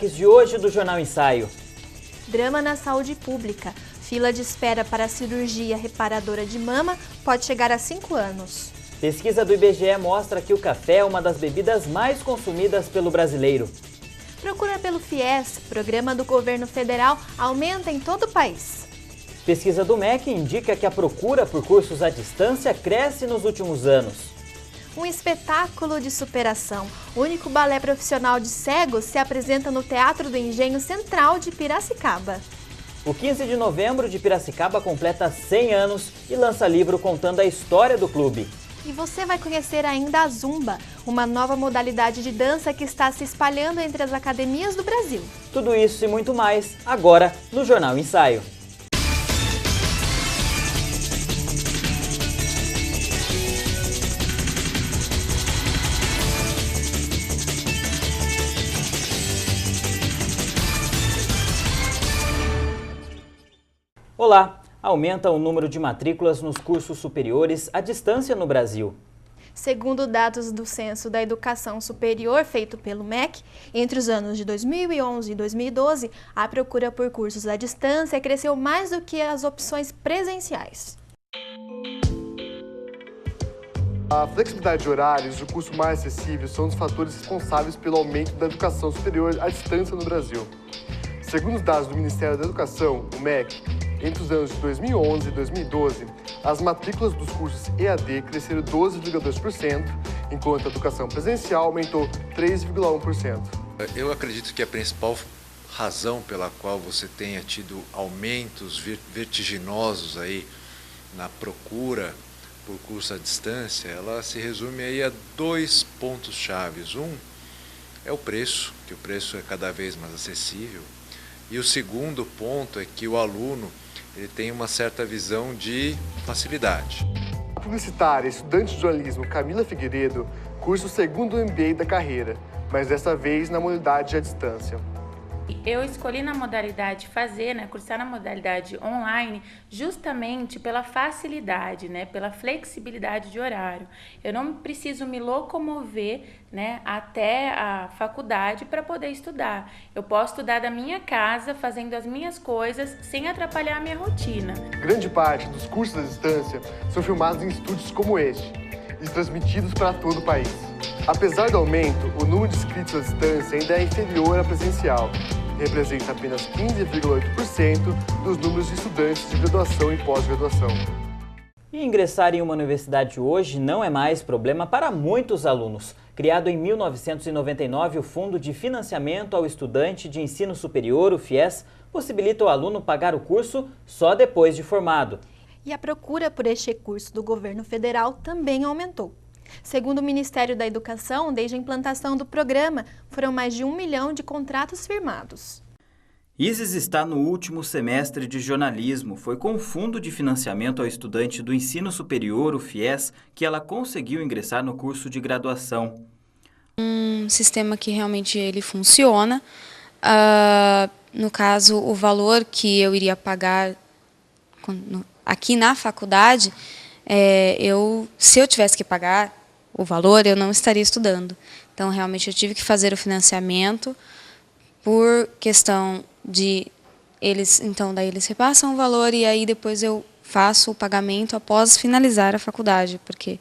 destaques de hoje do Jornal Ensaio. Drama na saúde pública. Fila de espera para a cirurgia reparadora de mama pode chegar a 5 anos. Pesquisa do IBGE mostra que o café é uma das bebidas mais consumidas pelo brasileiro. Procura pelo FIES, programa do governo federal, aumenta em todo o país. Pesquisa do MEC indica que a procura por cursos à distância cresce nos últimos anos. Um espetáculo de superação. O único balé profissional de cegos se apresenta no Teatro do Engenho Central de Piracicaba. O 15 de novembro de Piracicaba completa 100 anos e lança livro contando a história do clube. E você vai conhecer ainda a Zumba, uma nova modalidade de dança que está se espalhando entre as academias do Brasil. Tudo isso e muito mais, agora no Jornal Ensaio. Olá! Aumenta o número de matrículas nos cursos superiores à distância no Brasil. Segundo dados do Censo da Educação Superior feito pelo MEC, entre os anos de 2011 e 2012, a procura por cursos à distância cresceu mais do que as opções presenciais. A flexibilidade de horários e o custo mais acessível são os fatores responsáveis pelo aumento da educação superior à distância no Brasil. Segundo os dados do Ministério da Educação, o MEC, entre os anos de 2011 e 2012, as matrículas dos cursos EAD cresceram 12,2%, enquanto a educação presencial aumentou 3,1%. Eu acredito que a principal razão pela qual você tenha tido aumentos vertiginosos aí na procura por curso à distância, ela se resume aí a 2 pontos chaves. Um é o preço, que o preço é cada vez mais acessível. E o segundo ponto é que o aluno ele tem uma certa visão de facilidade. A publicitária e estudante de jornalismo Camila Figueiredo cursa o segundo MBA da carreira, mas dessa vez na modalidade à distância. Eu escolhi na modalidade cursar na modalidade online justamente pela facilidade, pela flexibilidade de horário. Eu não preciso me locomover, até a faculdade para poder estudar. Eu posso estudar da minha casa, fazendo as minhas coisas, sem atrapalhar a minha rotina. Grande parte dos cursos à distância são filmados em estúdios como este e transmitidos para todo o país. Apesar do aumento, o número de inscritos à distância ainda é inferior à presencial. Representa apenas 15,8% dos números de estudantes de graduação e pós-graduação. E ingressar em uma universidade hoje não é mais problema para muitos alunos. Criado em 1999, o Fundo de Financiamento ao Estudante de Ensino Superior, o FIES, possibilita o aluno pagar o curso só depois de formado. E a procura por este recurso do governo federal também aumentou. Segundo o Ministério da Educação, desde a implantação do programa, foram mais de 1 milhão de contratos firmados. Isis está no último semestre de jornalismo. Foi com o Fundo de Financiamento ao Estudante do Ensino Superior, o FIES, que ela conseguiu ingressar no curso de graduação. Um sistema que realmente ele funciona. No caso, o valor que eu iria pagar aqui na faculdade, se eu tivesse que pagar o valor, eu não estaria estudando. Então, realmente, eu tive que fazer o financiamento por questão de eles, então, daí eles repassam o valor e aí depois eu faço o pagamento após finalizar a faculdade, porque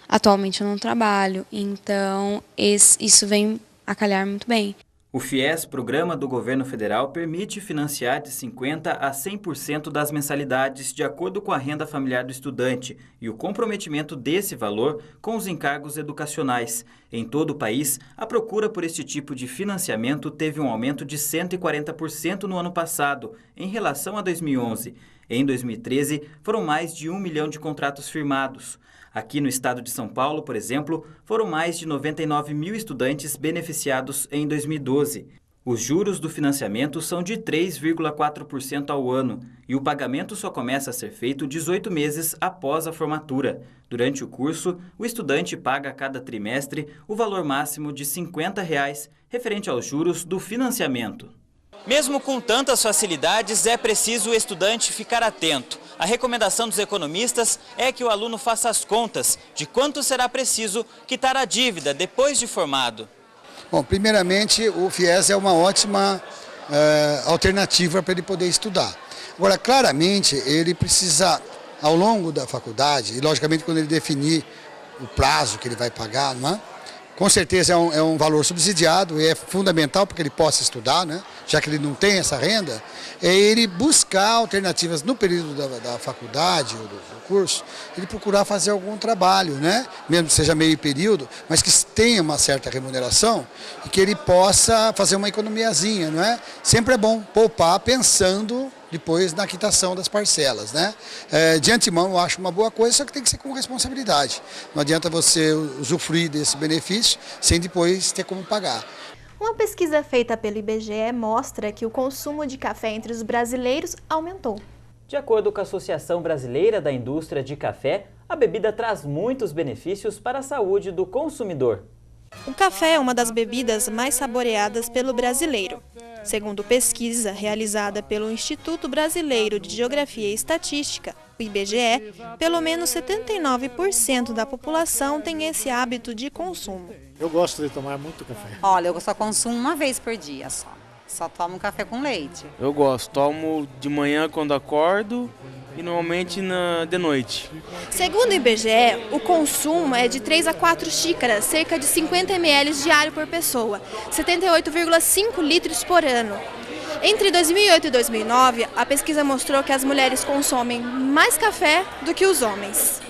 atualmente eu não trabalho, então isso vem a calhar muito bem. O FIES, programa do governo federal, permite financiar de 50% a 100% das mensalidades de acordo com a renda familiar do estudante e o comprometimento desse valor com os encargos educacionais. Em todo o país, a procura por este tipo de financiamento teve um aumento de 140% no ano passado, em relação a 2011. Em 2013, foram mais de 1 milhão de contratos firmados. Aqui no estado de São Paulo, por exemplo, foram mais de 99 mil estudantes beneficiados em 2012. Os juros do financiamento são de 3,4% ao ano e o pagamento só começa a ser feito 18 meses após a formatura. Durante o curso, o estudante paga a cada trimestre o valor máximo de R$ 50, referente aos juros do financiamento. Mesmo com tantas facilidades, é preciso o estudante ficar atento. A recomendação dos economistas é que o aluno faça as contas de quanto será preciso quitar a dívida depois de formado. Bom, primeiramente, o FIES é uma ótima alternativa para ele poder estudar. Agora, claramente, ele precisa, ao longo da faculdade, e logicamente quando ele definir o prazo que ele vai pagar, não é? Com certeza é um valor subsidiado e é fundamental para que ele possa estudar, né? Já que ele não tem essa renda, é ele buscar alternativas no período da faculdade ou do curso, ele procurar fazer algum trabalho, né? Mesmo que seja meio período, mas que tenha uma certa remuneração e que ele possa fazer uma economiazinha, não é? Sempre é bom poupar pensando depois na quitação das parcelas, né? De antemão eu acho uma boa coisa, só que tem que ser com responsabilidade. Não adianta você usufruir desse benefício sem depois ter como pagar. Uma pesquisa feita pelo IBGE mostra que o consumo de café entre os brasileiros aumentou. De acordo com a Associação Brasileira da Indústria de Café, a bebida traz muitos benefícios para a saúde do consumidor. O café é uma das bebidas mais saboreadas pelo brasileiro. Segundo pesquisa realizada pelo Instituto Brasileiro de Geografia e Estatística, o IBGE, pelo menos 79% da população tem esse hábito de consumo. Eu gosto de tomar muito café. Olha, eu só consumo uma vez por dia só. Só tomo café com leite. Eu gosto, tomo de manhã quando acordo e normalmente de noite. Segundo o IBGE, o consumo é de 3 a 4 xícaras, cerca de 50 ml diário por pessoa, 78,5 litros por ano. Entre 2008 e 2009, a pesquisa mostrou que as mulheres consomem mais café do que os homens.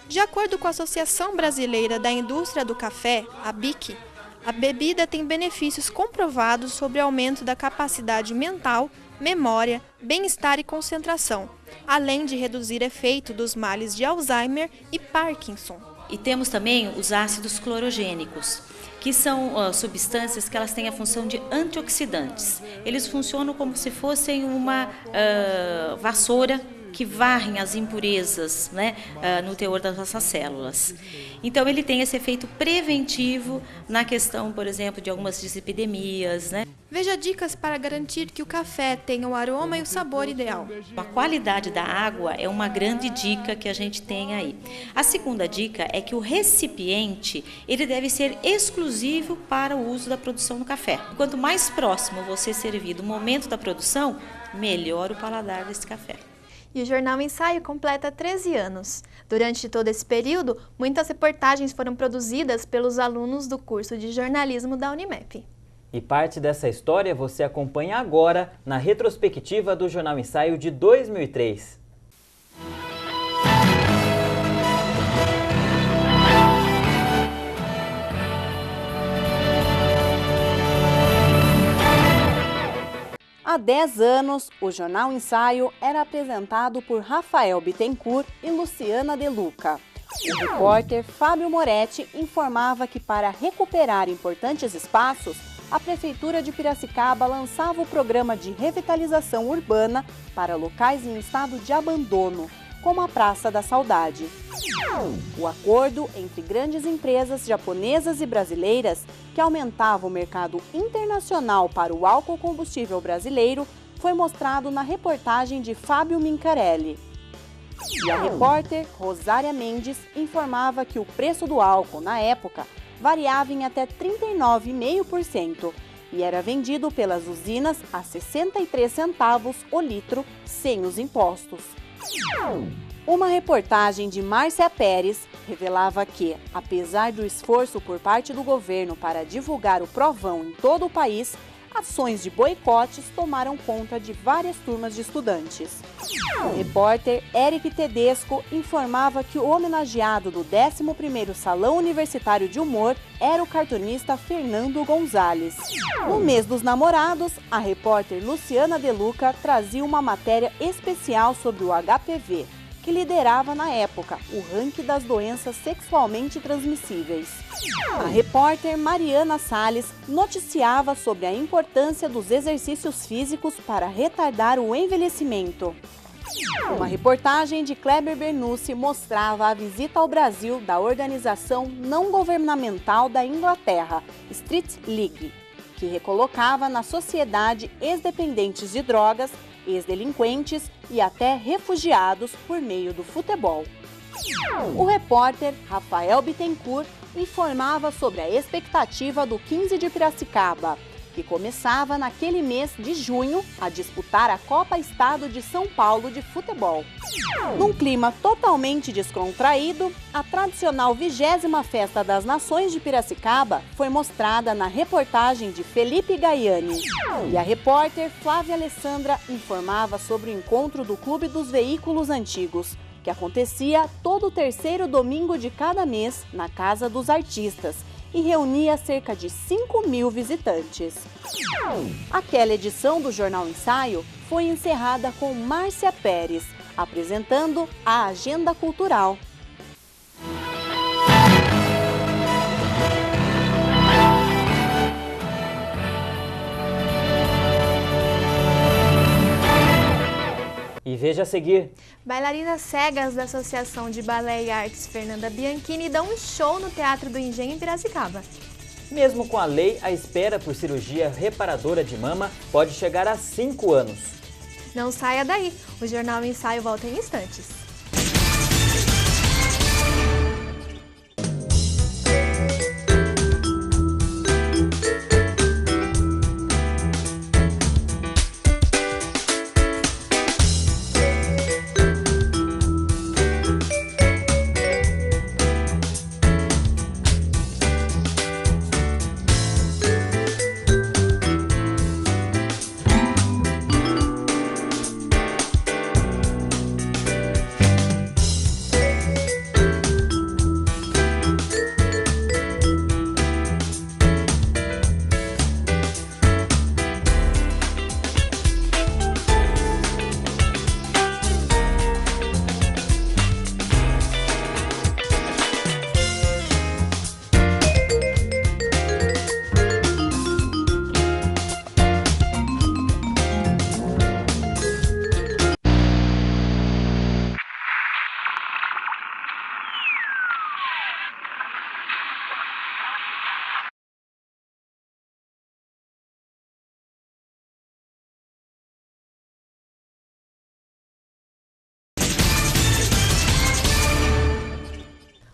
De acordo com a Associação Brasileira da Indústria do Café, a ABIC, a bebida tem benefícios comprovados sobre o aumento da capacidade mental, memória, bem-estar e concentração, além de reduzir efeito dos males de Alzheimer e Parkinson. E temos também os ácidos clorogênicos, que são substâncias que elas têm a função de antioxidantes. Eles funcionam como se fossem uma vassoura que varrem as impurezas, né, no teor das nossas células. Então ele tem esse efeito preventivo na questão, por exemplo, de algumas dislipidemias, né? Veja dicas para garantir que o café tenha o aroma e o sabor ideal. A qualidade da água é uma grande dica que a gente tem aí. A segunda dica é que o recipiente ele deve ser exclusivo para o uso da produção do café. Quanto mais próximo você servir do momento da produção, melhor o paladar desse café. E o Jornal Ensaio completa 13 anos. Durante todo esse período, muitas reportagens foram produzidas pelos alunos do curso de jornalismo da Unimep. E parte dessa história você acompanha agora na retrospectiva do Jornal Ensaio de 2003. Há 10 anos, o Jornal Ensaio era apresentado por Rafael Bittencourt e Luciana De Luca. O repórter Fábio Moretti informava que, para recuperar importantes espaços, a Prefeitura de Piracicaba lançava o programa de revitalização urbana para locais em estado de abandono, como a Praça da Saudade. O acordo entre grandes empresas japonesas e brasileiras, que aumentava o mercado internacional para o álcool combustível brasileiro, foi mostrado na reportagem de Fábio Mincarelli. E a repórter Rosária Mendes informava que o preço do álcool, na época, variava em até 39,5% e era vendido pelas usinas a 63 centavos o litro, sem os impostos. Uma reportagem de Márcia Pérez revelava que, apesar do esforço por parte do governo para divulgar o Provão em todo o país, ações de boicotes tomaram conta de várias turmas de estudantes. O repórter Eric Tedesco informava que o homenageado do 11º Salão Universitário de Humor era o cartunista Fernando Gonzalez. No mês dos namorados, a repórter Luciana De Luca trazia uma matéria especial sobre o HPV, que liderava na época o ranking das doenças sexualmente transmissíveis. A repórter Mariana Salles noticiava sobre a importância dos exercícios físicos para retardar o envelhecimento. Uma reportagem de Kleber Bernucci mostrava a visita ao Brasil da organização não governamental da Inglaterra, Street League, que recolocava na sociedade ex-dependentes de drogas, ex-delinquentes e até refugiados por meio do futebol. O repórter Rafael Bittencourt informava sobre a expectativa do 15 de Piracicaba, que começava naquele mês de junho a disputar a Copa Estado de São Paulo de futebol. Num clima totalmente descontraído, a tradicional 20ª Festa das Nações de Piracicaba foi mostrada na reportagem de Felipe Gaiani. E a repórter Flávia Alessandra informava sobre o encontro do Clube dos Veículos Antigos, que acontecia todo o terceiro domingo de cada mês na Casa dos Artistas, e reunia cerca de 5.000 visitantes. Aquela edição do Jornal Ensaio foi encerrada com Márcia Pérez, apresentando a agenda cultural. E veja a seguir. Bailarinas cegas da Associação de Balé e Artes Fernanda Bianchini dão um show no Teatro do Engenho em Piracicaba. Mesmo com a lei, a espera por cirurgia reparadora de mama pode chegar a 5 anos. Não saia daí, o Jornal Ensaio volta em instantes.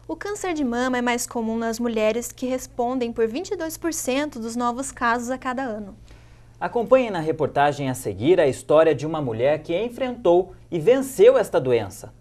O câncer de mama é mais comum nas mulheres, que respondem por 22% dos novos casos a cada ano. Acompanhe na reportagem a seguir a história de uma mulher que enfrentou e venceu esta doença.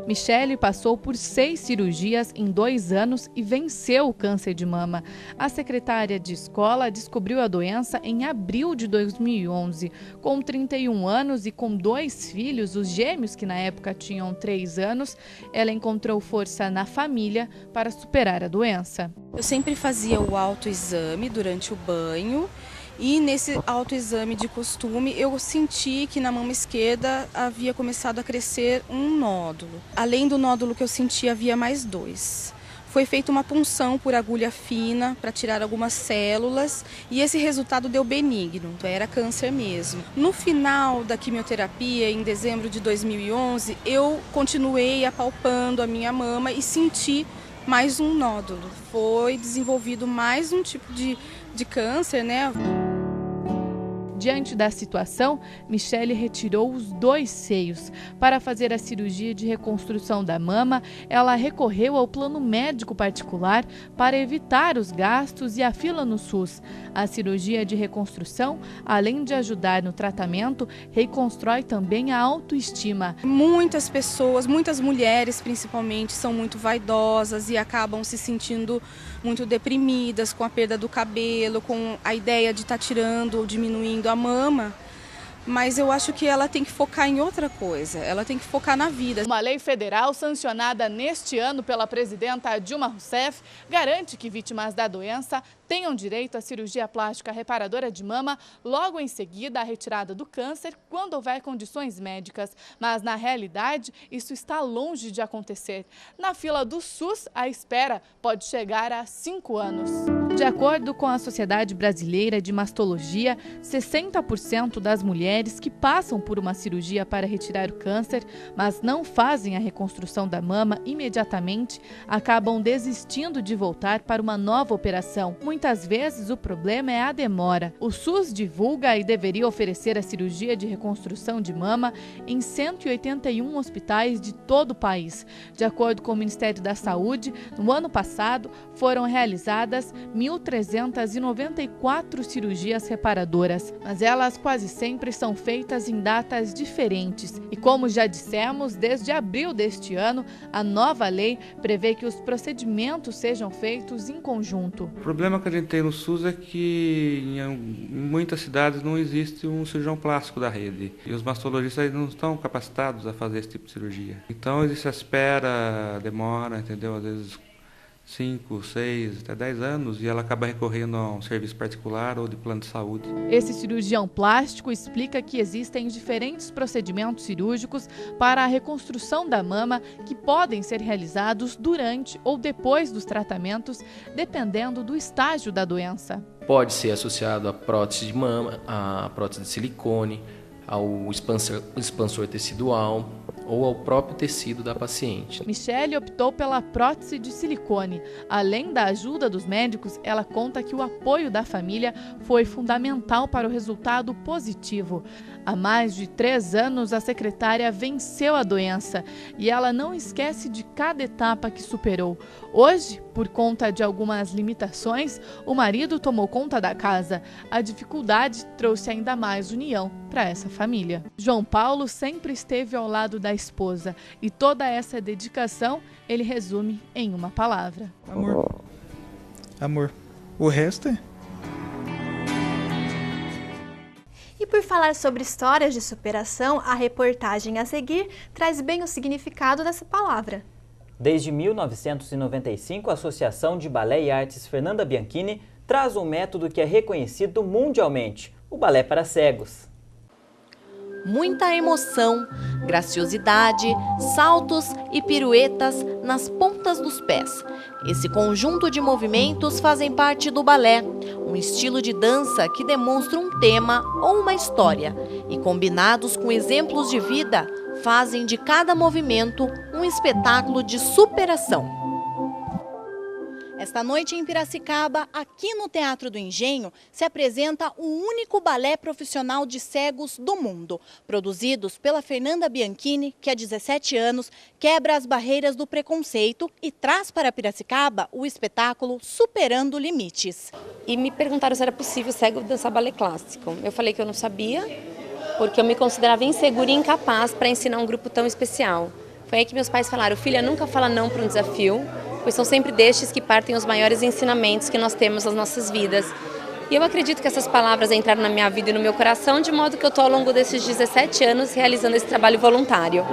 Michele passou por 6 cirurgias em 2 anos e venceu o câncer de mama. A secretária de escola descobriu a doença em abril de 2011. Com 31 anos e com 2 filhos, os gêmeos, que na época tinham 3 anos, ela encontrou força na família para superar a doença. Eu sempre fazia o autoexame durante o banho. E nesse autoexame de costume, eu senti que na mama esquerda havia começado a crescer um nódulo. Além do nódulo que eu senti, havia mais 2. Foi feita uma punção por agulha fina para tirar algumas células e esse resultado deu benigno, então era câncer mesmo. No final da quimioterapia, em dezembro de 2011, eu continuei apalpando a minha mama e senti mais um nódulo. Foi desenvolvido mais um tipo de câncer, né? Diante da situação, Michele retirou os 2 seios. Para fazer a cirurgia de reconstrução da mama, ela recorreu ao plano médico particular para evitar os gastos e a fila no SUS. A cirurgia de reconstrução, além de ajudar no tratamento, reconstrói também a autoestima. Muitas pessoas, muitas mulheres principalmente, são muito vaidosas e acabam se sentindo muito deprimidas com a perda do cabelo, com a ideia de estar tirando ou diminuindo a mama, mas eu acho que ela tem que focar em outra coisa, ela tem que focar na vida. Uma lei federal sancionada neste ano pela presidenta Dilma Rousseff garante que vítimas da doença tenham direito à cirurgia plástica reparadora de mama, logo em seguida a retirada do câncer, quando houver condições médicas. Mas, na realidade, isso está longe de acontecer. Na fila do SUS, a espera pode chegar a 5 anos. De acordo com a Sociedade Brasileira de Mastologia, 60% das mulheres mulheres que passam por uma cirurgia para retirar o câncer, mas não fazem a reconstrução da mama imediatamente, acabam desistindo de voltar para uma nova operação. Muitas vezes o problema é a demora. O SUS divulga e deveria oferecer a cirurgia de reconstrução de mama em 181 hospitais de todo o país. De acordo com o Ministério da Saúde, no ano passado foram realizadas 1.394 cirurgias reparadoras, mas elas quase sempre são feitas em datas diferentes. E como já dissemos, desde abril deste ano, a nova lei prevê que os procedimentos sejam feitos em conjunto. O problema que a gente tem no SUS é que em muitas cidades não existe um cirurgião plástico da rede e os mastologistas não estão capacitados a fazer esse tipo de cirurgia. Então existe a espera, demora, entendeu? Às vezes 5, 6, até 10 anos e ela acaba recorrendo a um serviço particular ou de plano de saúde. Esse cirurgião plástico explica que existem diferentes procedimentos cirúrgicos para a reconstrução da mama que podem ser realizados durante ou depois dos tratamentos, dependendo do estágio da doença. Pode ser associado a prótese de mama, a prótese de silicone, ao expansor tecidual ou ao próprio tecido da paciente. Michele optou pela prótese de silicone. Além da ajuda dos médicos, ela conta que o apoio da família foi fundamental para o resultado positivo. Há mais de 3 anos, a secretária venceu a doença e ela não esquece de cada etapa que superou. Hoje, por conta de algumas limitações, o marido tomou conta da casa. A dificuldade trouxe ainda mais união para essa família. João Paulo sempre esteve ao lado da esposa e toda essa dedicação ele resume em uma palavra: amor. Amor. O resto é... E por falar sobre histórias de superação, a reportagem a seguir traz bem o significado dessa palavra. Desde 1995, a Associação de Balé e Artes Fernanda Bianchini traz um método que é reconhecido mundialmente, o balé para cegos. Muita emoção, graciosidade, saltos e piruetas nas pontas dos pés. Esse conjunto de movimentos fazem parte do balé, um estilo de dança que demonstra um tema ou uma história e, combinados com exemplos de vida, fazem de cada movimento um espetáculo de superação. Esta noite em Piracicaba, aqui no Teatro do Engenho, se apresenta o único balé profissional de cegos do mundo, produzidos pela Fernanda Bianchini, que há 17 anos quebra as barreiras do preconceito e traz para Piracicaba o espetáculo Superando Limites. E me perguntaram se era possível cego dançar balé clássico. Eu falei que eu não sabia, porque eu me considerava insegura e incapaz para ensinar um grupo tão especial. Foi aí que meus pais falaram: filha, nunca fala não para um desafio, pois são sempre destes que partem os maiores ensinamentos que nós temos nas nossas vidas. E eu acredito que essas palavras entraram na minha vida e no meu coração, de modo que eu estou ao longo desses 17 anos realizando esse trabalho voluntário.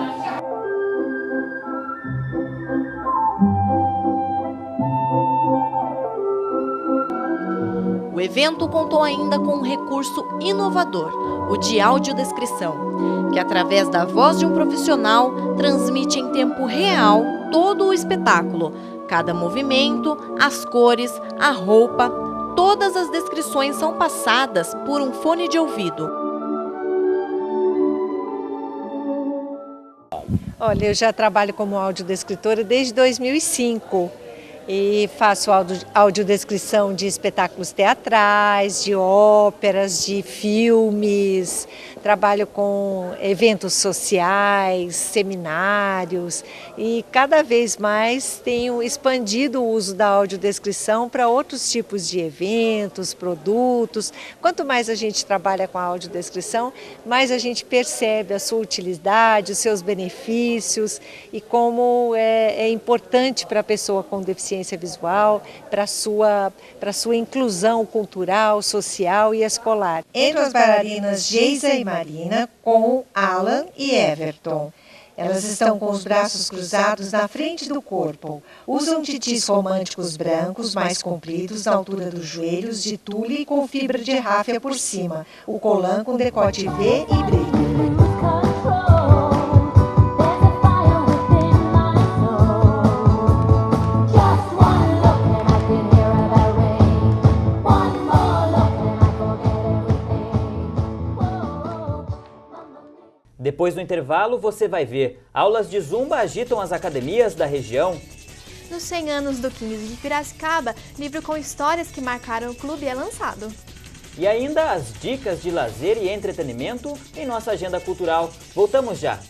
O evento contou ainda com um recurso inovador, o de audiodescrição, que através da voz de um profissional transmite em tempo real todo o espetáculo, cada movimento, as cores, a roupa, todas as descrições são passadas por um fone de ouvido. Olha, eu já trabalho como audiodescritora desde 2005. E faço audiodescrição de espetáculos teatrais, de óperas, de filmes, trabalho com eventos sociais, seminários e cada vez mais tenho expandido o uso da audiodescrição para outros tipos de eventos, produtos. Quanto mais a gente trabalha com a audiodescrição, mais a gente percebe a sua utilidade, os seus benefícios e como é importante para a pessoa com deficiência visual, para a sua inclusão cultural, social e escolar. Entre as bailarinas Geisa e Marina, com Alan e Everton. Elas estão com os braços cruzados na frente do corpo. Usam titis românticos brancos mais compridos, na altura dos joelhos, de tule com fibra de ráfia por cima. O colã com decote V e brilho. Depois do intervalo, você vai ver. Aulas de zumba agitam as academias da região. Nos 100 anos do 15 de Piracicaba, livro com histórias que marcaram o clube é lançado. E ainda as dicas de lazer e entretenimento em nossa agenda cultural. Voltamos já!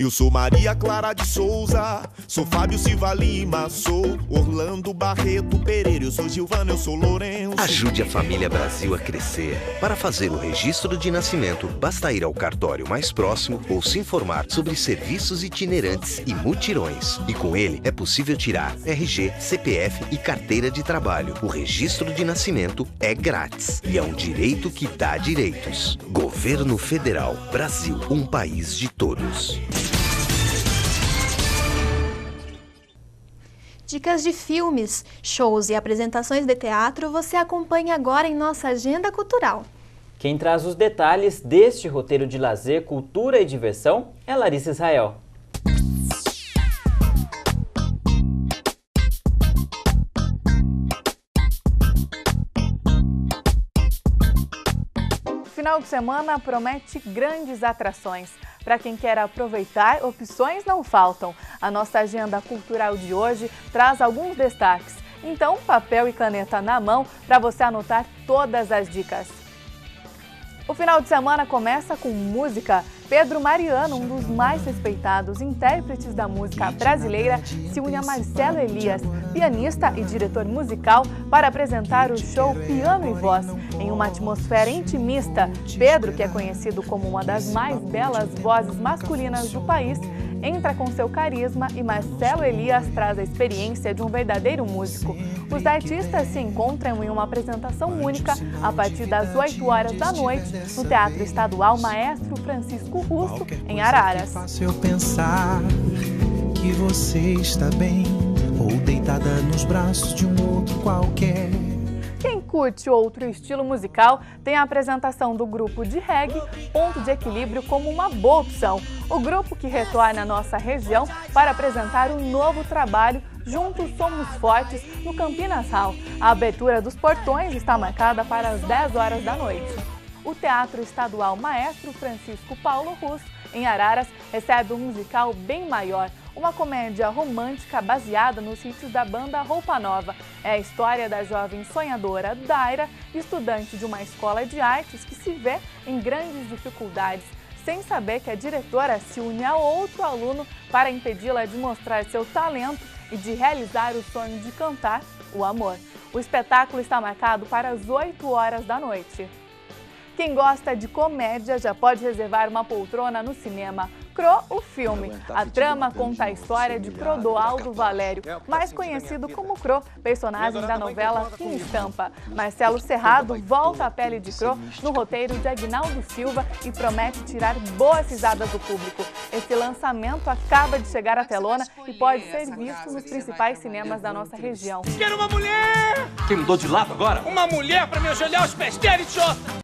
Eu sou Maria Clara de Souza, sou Fábio Silva Lima, sou Orlando Barreto Pereira, eu sou Gilvana, eu sou Lourenço. Ajude a família Brasil a crescer. Para fazer o registro de nascimento, basta ir ao cartório mais próximo ou se informar sobre serviços itinerantes e mutirões. E com ele é possível tirar RG, CPF e carteira de trabalho. O registro de nascimento é grátis e é um direito que dá direitos. Governo Federal. Brasil, um país de todos. Dicas de filmes, shows e apresentações de teatro você acompanha agora em nossa agenda cultural. Quem traz os detalhes deste roteiro de lazer, cultura e diversão é Larissa Israel. O final de semana promete grandes atrações. Para quem quer aproveitar, opções não faltam. A nossa agenda cultural de hoje traz alguns destaques. Então, papel e caneta na mão para você anotar todas as dicas. O final de semana começa com música. Pedro Mariano, um dos mais respeitados intérpretes da música brasileira, se une a Marcelo Elias, pianista e diretor musical, para apresentar o show Piano e Voz. Em uma atmosfera intimista, Pedro, que é conhecido como uma das mais belas vozes masculinas do país, entra com seu carisma e Marcelo Elias traz a experiência de um verdadeiro músico. Os artistas se encontram em uma apresentação única a partir das 8 horas da noite no Teatro Estadual Maestro Francisco Russo, em Araras. É fácil eu pensar que você está bem ou deitada nos braços de um outro qualquer. Quem curte outro estilo musical tem a apresentação do grupo de reggae Ponto de Equilíbrio como uma boa opção. O grupo que retorna à nossa região para apresentar um novo trabalho Juntos Somos Fortes no Campinas Hall. A abertura dos portões está marcada para as 10 horas da noite. O Teatro Estadual Maestro Francisco Paulo Russo, em Araras, recebe um musical bem maior. Uma comédia romântica baseada nos hits da banda Roupa Nova. É a história da jovem sonhadora Daira, estudante de uma escola de artes que se vê em grandes dificuldades, sem saber que a diretora se une a outro aluno para impedi-la de mostrar seu talento e de realizar o sonho de cantar o amor. O espetáculo está marcado para as 8 horas da noite. Quem gosta de comédia já pode reservar uma poltrona no cinema. Cro, o filme. A trama conta a história de Clodoaldo Valério, mais conhecido como Cro, personagem da novela Fim Estampa. Marcelo Serrado volta à pele de Cro no roteiro de Aguinaldo Silva e promete tirar boas risadas do público. Esse lançamento acaba de chegar à telona e pode ser visto nos principais cinemas da nossa região. Quero uma mulher! Quem mudou de lado agora? Uma mulher para me ajoelhar os pés dele,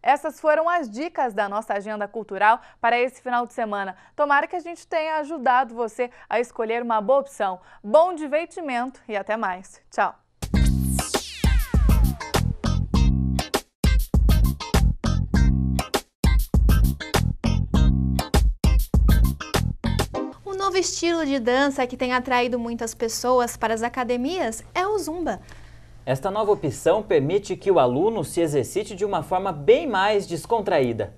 Essas foram as dicas da nossa agenda cultural para esse final de semana. Tomara que a gente tenha ajudado você a escolher uma boa opção. Bom divertimento e até mais. Tchau! Um novo estilo de dança que tem atraído muitas pessoas para as academias é o Zumba. Esta nova opção permite que o aluno se exercite de uma forma bem mais descontraída.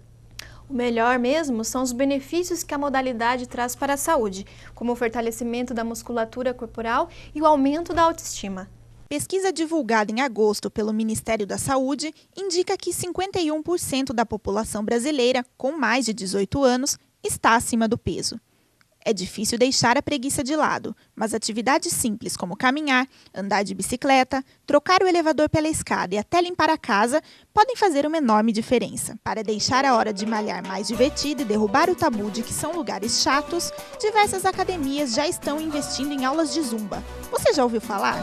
O melhor mesmo são os benefícios que a modalidade traz para a saúde, como o fortalecimento da musculatura corporal e o aumento da autoestima. Pesquisa divulgada em agosto pelo Ministério da Saúde indica que 51% da população brasileira com mais de 18 anos está acima do peso. É difícil deixar a preguiça de lado, mas atividades simples como caminhar, andar de bicicleta, trocar o elevador pela escada e até limpar a casa podem fazer uma enorme diferença. Para deixar a hora de malhar mais divertida e derrubar o tabu de que são lugares chatos, diversas academias já estão investindo em aulas de Zumba. Você já ouviu falar?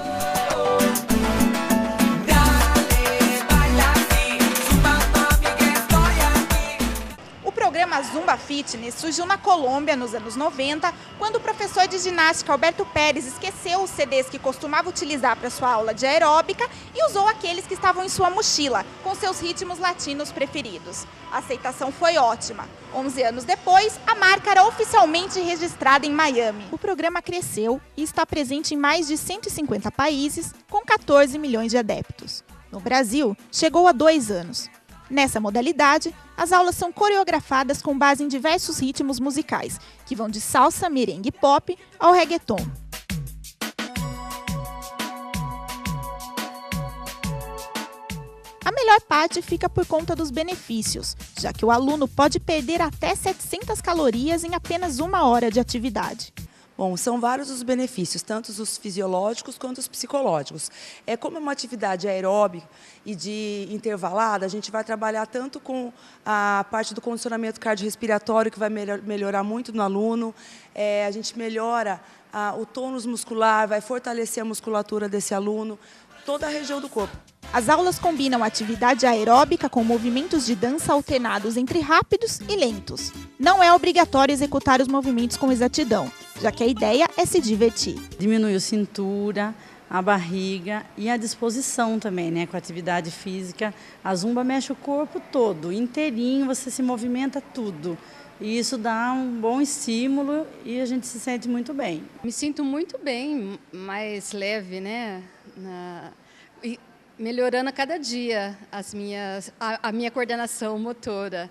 O programa programa Zumba Fitness surgiu na Colômbia nos anos 90, quando o professor de ginástica Alberto Pérez esqueceu os CDs que costumava utilizar para sua aula de aeróbica e usou aqueles que estavam em sua mochila, com seus ritmos latinos preferidos. A aceitação foi ótima. 11 anos depois, a marca era oficialmente registrada em Miami. O programa cresceu e está presente em mais de 150 países, com 14 milhões de adeptos. No Brasil, chegou há 2 anos. Nessa modalidade, as aulas são coreografadas com base em diversos ritmos musicais, que vão de salsa, merengue e pop ao reggaeton. A melhor parte fica por conta dos benefícios, já que o aluno pode perder até 700 calorias em apenas 1 hora de atividade. Bom, são vários os benefícios, tanto os fisiológicos quanto os psicológicos. Como é uma atividade aeróbica e de intervalada, a gente vai trabalhar tanto com a parte do condicionamento cardiorrespiratório, que vai melhorar muito no aluno, a gente melhora o tônus muscular, vai fortalecer a musculatura desse aluno, toda a região do corpo. As aulas combinam atividade aeróbica com movimentos de dança alternados entre rápidos e lentos. Não é obrigatório executar os movimentos com exatidão, já que a ideia é se divertir. Diminui a cintura, a barriga e a disposição também, né? Com a atividade física. A Zumba mexe o corpo todo, inteirinho, você se movimenta tudo. E isso dá um bom estímulo e a gente se sente muito bem. Me sinto muito bem, mais leve, né? E melhorando a cada dia a minha coordenação motora.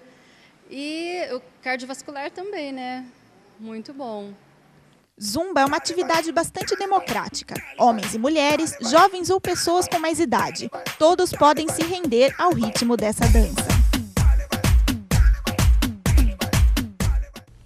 E o cardiovascular também, né? Muito bom. Zumba é uma atividade bastante democrática. Homens e mulheres, jovens ou pessoas com mais idade, todos podem se render ao ritmo dessa dança.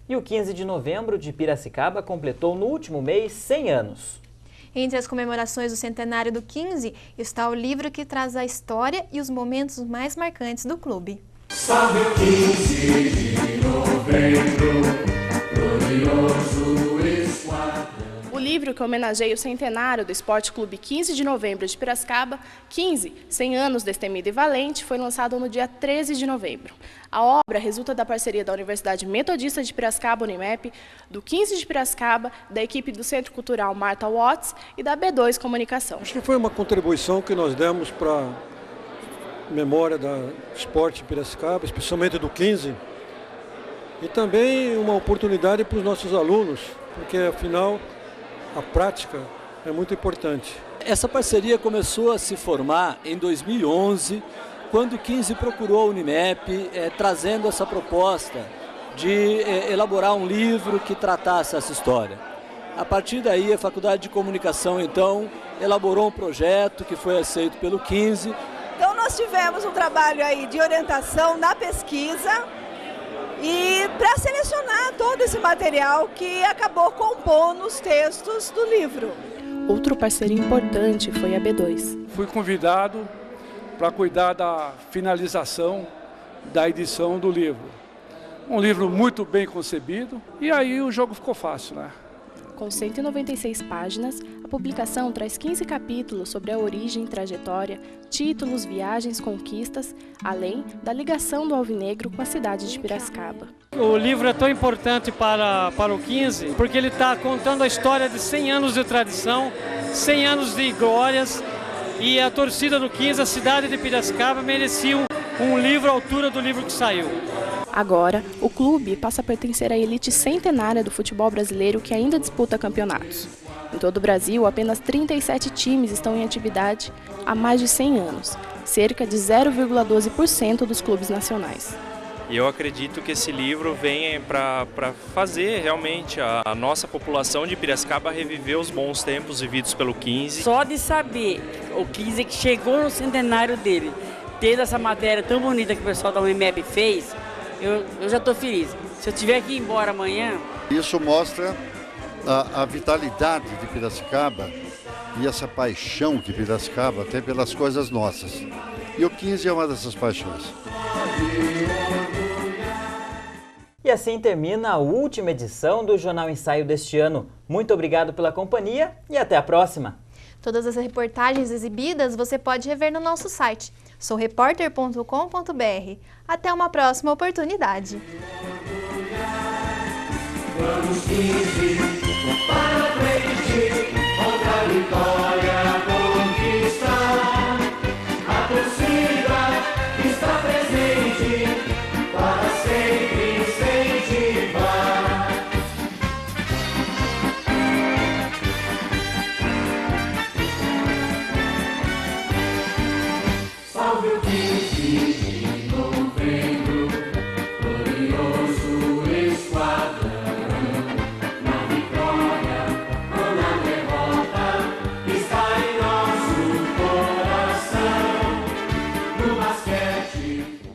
E o 15 de novembro de Piracicaba completou no último mês 100 anos. Entre as comemorações do centenário do 15 está o livro que traz a história e os momentos mais marcantes do clube. Salve o 15 de novembro, glorioso esquadrão. O livro que homenageia o centenário do Esporte Clube 15 de novembro de Piracicaba, 15, 100 anos Destemido e Valente, foi lançado no dia 13 de novembro. A obra resulta da parceria da Universidade Metodista de Piracicaba, Unimep, do 15 de Piracicaba, da equipe do Centro Cultural Martha Watts e da B2 Comunicação. Acho que foi uma contribuição que nós demos para a memória do esporte de Piracicaba, especialmente do 15, e também uma oportunidade para os nossos alunos, porque afinal a prática é muito importante. Essa parceria começou a se formar em 2011, quando o 15 procurou a Unimep, trazendo essa proposta de elaborar um livro que tratasse essa história. A partir daí, a Faculdade de Comunicação, então, elaborou um projeto que foi aceito pelo 15. Então, nós tivemos um trabalho aí de orientação na pesquisa e para selecionar todo esse material que acabou compondo os textos do livro. Outro parceiro importante foi a B2. Fui convidado para cuidar da finalização da edição do livro. Um livro muito bem concebido e aí o jogo ficou fácil, né? Com 196 páginas, a publicação traz 15 capítulos sobre a origem e trajetória, títulos, viagens, conquistas, além da ligação do Alvinegro com a cidade de Piracicaba. O livro é tão importante para o 15 porque ele está contando a história de 100 anos de tradição, 100 anos de glórias, e a torcida do 15, a cidade de Piracicaba, merecia um livro à altura do livro que saiu. Agora, o clube passa a pertencer à elite centenária do futebol brasileiro que ainda disputa campeonatos. Em todo o Brasil, apenas 37 times estão em atividade há mais de 100 anos, cerca de 0,12% dos clubes nacionais. E eu acredito que esse livro vem para fazer realmente a nossa população de Piracicaba reviver os bons tempos vividos pelo 15. Só de saber o 15 que chegou no centenário dele, tendo essa matéria tão bonita que o pessoal da UNIMEP fez, eu já estou feliz. Se eu tiver que ir embora amanhã... Isso mostra a vitalidade de Piracicaba e essa paixão que Piracicaba tem pelas coisas nossas. E o 15 é uma dessas paixões. E assim termina a última edição do Jornal Ensaio deste ano. Muito obrigado pela companhia e até a próxima. Todas as reportagens exibidas você pode rever no nosso site Sou repórter.com.br. Até uma próxima oportunidade. Vamos 15, para frente, contra a vitória conquistar. A torcida está presente, para sempre incentivar. Salve o 15 de novembro, glorioso esquadrão. Está em nosso coração, no basquete.